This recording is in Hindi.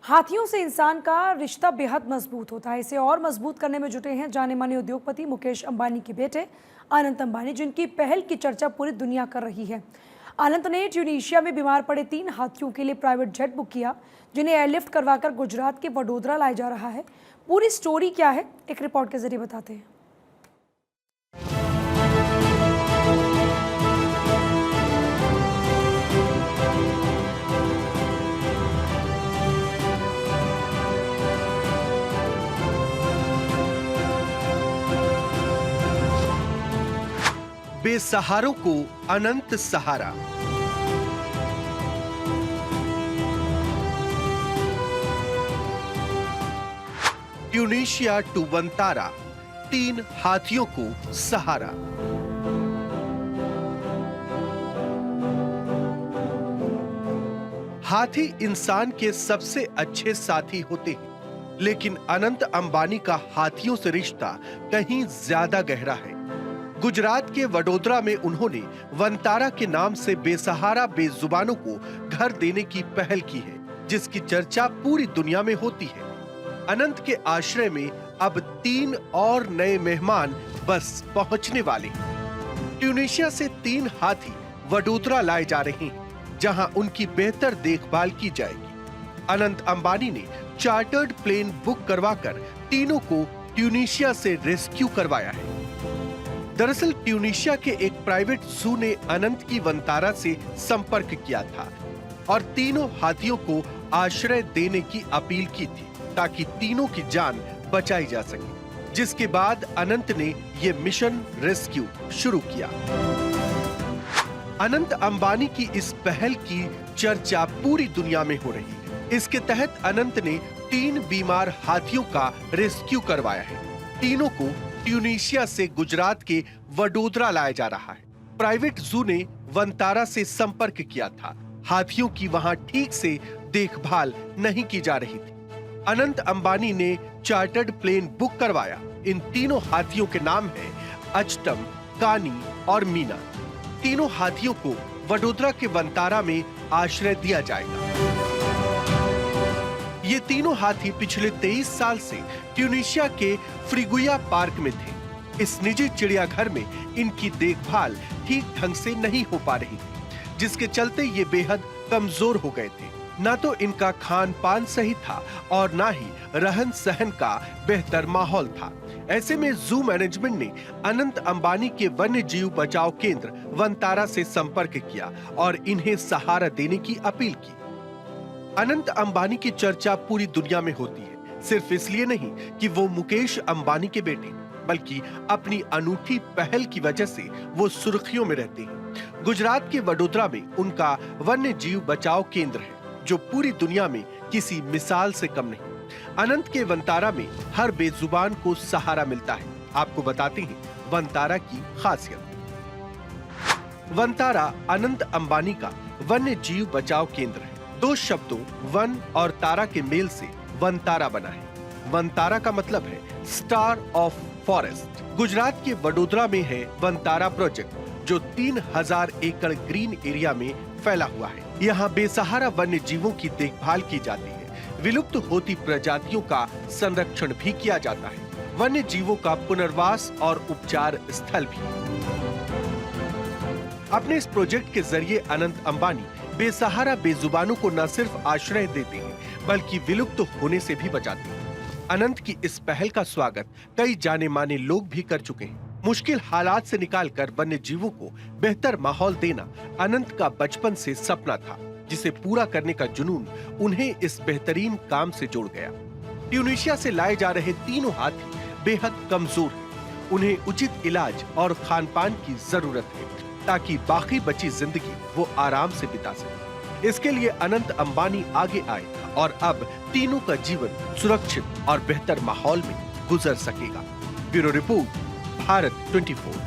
हाथियों से इंसान का रिश्ता बेहद मजबूत होता है। इसे और मजबूत करने में जुटे हैं जाने माने उद्योगपति मुकेश अंबानी के बेटे अनंत अंबानी, जिनकी पहल की चर्चा पूरी दुनिया कर रही है। अनंत ने ट्यूनीशिया में बीमार पड़े 3 हाथियों के लिए प्राइवेट जेट बुक किया, जिन्हें एयरलिफ्ट करवाकर गुजरात के वडोदरा लाया जा रहा है। पूरी स्टोरी क्या है, एक रिपोर्ट के जरिए बताते हैं। बेसहारों को अनंत सहारा। ट्यूनीशिया टू वंतारा, 3 हाथियों को सहारा। हाथी इंसान के सबसे अच्छे साथी होते हैं, लेकिन अनंत अंबानी का हाथियों से रिश्ता कहीं ज्यादा गहरा है। गुजरात के वडोदरा में उन्होंने वंतारा के नाम से बेसहारा बेजुबानों को घर देने की पहल की है, जिसकी चर्चा पूरी दुनिया में होती है। अनंत के आश्रय में अब 3 और नए मेहमान बस पहुंचने वाले हैं। ट्यूनीशिया से 3 हाथी वडोदरा लाए जा रहे हैं, जहां उनकी बेहतर देखभाल की जाएगी। अनंत अंबानी ने चार्टर्ड प्लेन बुक करवाकर तीनों को ट्यूनीशिया से रेस्क्यू करवाया है। दरअसल ट्यूनीशिया के एक प्राइवेट जू ने अनंत की वंतारा से संपर्क किया था और तीनों हाथियों को आश्रय देने की अपील की थी, ताकि तीनों की जान बचाई जा सके। जिसके बाद अनंत ने ये मिशन रेस्क्यू शुरू किया। अनंत अंबानी की इस पहल की चर्चा पूरी दुनिया में हो रही है। इसके तहत अनंत ने 3 बीमार हाथियों का रेस्क्यू करवाया है। तीनों को ट्यूनीशिया से गुजरात के वडोदरा लाया जा रहा है। प्राइवेट जू ने वंतारा से संपर्क किया था। हाथियों की वहां ठीक से देखभाल नहीं की जा रही थी। अनंत अंबानी ने चार्टर्ड प्लेन बुक करवाया। इन तीनों हाथियों के नाम हैं अचटम, कानी और मीना। तीनों हाथियों को वडोदरा के वंतारा में आश्रय दिया जाएगा। ये तीनों हाथी पिछले 23 साल से ट्यूनीशिया के फ्रिगुया पार्क में थे। इस निजी चिड़ियाघर में इनकी देखभाल ठीक ढंग से नहीं हो पा रही थी, जिसके चलते ये बेहद कमजोर हो गए थे। ना तो इनका खान पान सही था और ना ही रहन सहन का बेहतर माहौल था। ऐसे में जू मैनेजमेंट ने अनंत अंबानी के वन्य जीव बचाव केंद्र वंतारा से संपर्क किया और इन्हें सहारा देने की अपील की। अनंत अंबानी की चर्चा पूरी दुनिया में होती है, सिर्फ इसलिए नहीं कि वो मुकेश अंबानी के बेटे, बल्कि अपनी अनूठी पहल की वजह से वो सुर्खियों में रहते हैं। गुजरात के वडोदरा में उनका वन्य जीव बचाव केंद्र है, जो पूरी दुनिया में किसी मिसाल से कम नहीं। अनंत के वंतारा में हर बेजुबान को सहारा मिलता है। आपको बताते हैं वंतारा की खासियत। वंतारा अनंत अंबानी का वन्य जीव बचाव केंद्र है। 2 शब्दों वन और तारा के मेल से वंतारा बना है। वंतारा का मतलब है स्टार ऑफ फॉरेस्ट। गुजरात के वडोदरा में है वंतारा प्रोजेक्ट, जो 3000 एकड़ ग्रीन एरिया में फैला हुआ है। यहाँ बेसहारा वन्य जीवों की देखभाल की जाती है। विलुप्त होती प्रजातियों का संरक्षण भी किया जाता है। वन्य जीवों का पुनर्वास और उपचार स्थल भी। अपने इस प्रोजेक्ट के जरिए अनंत अंबानी बेसहारा बेजुबानों को न सिर्फ आश्रय देते हैं, बल्कि विलुप्त होने से भी बचाते हैं। अनंत की इस पहल का स्वागत कई जाने माने लोग भी कर चुके हैं। मुश्किल हालात से निकालकर वन्य जीवों को बेहतर माहौल देना अनंत का बचपन से सपना था, जिसे पूरा करने का जुनून उन्हें इस बेहतरीन काम से जोड़ गया। ट्यूनीशिया से लाए जा रहे तीनों हाथी बेहद कमजोर हैं। उन्हें उचित इलाज और खान पान की जरूरत है, ताकि बाकी बची जिंदगी वो आराम से बिता सके। इसके लिए अनंत अंबानी आगे आए और अब तीनों का जीवन सुरक्षित और बेहतर माहौल में गुजर सकेगा। Bureau report, Bharat 24।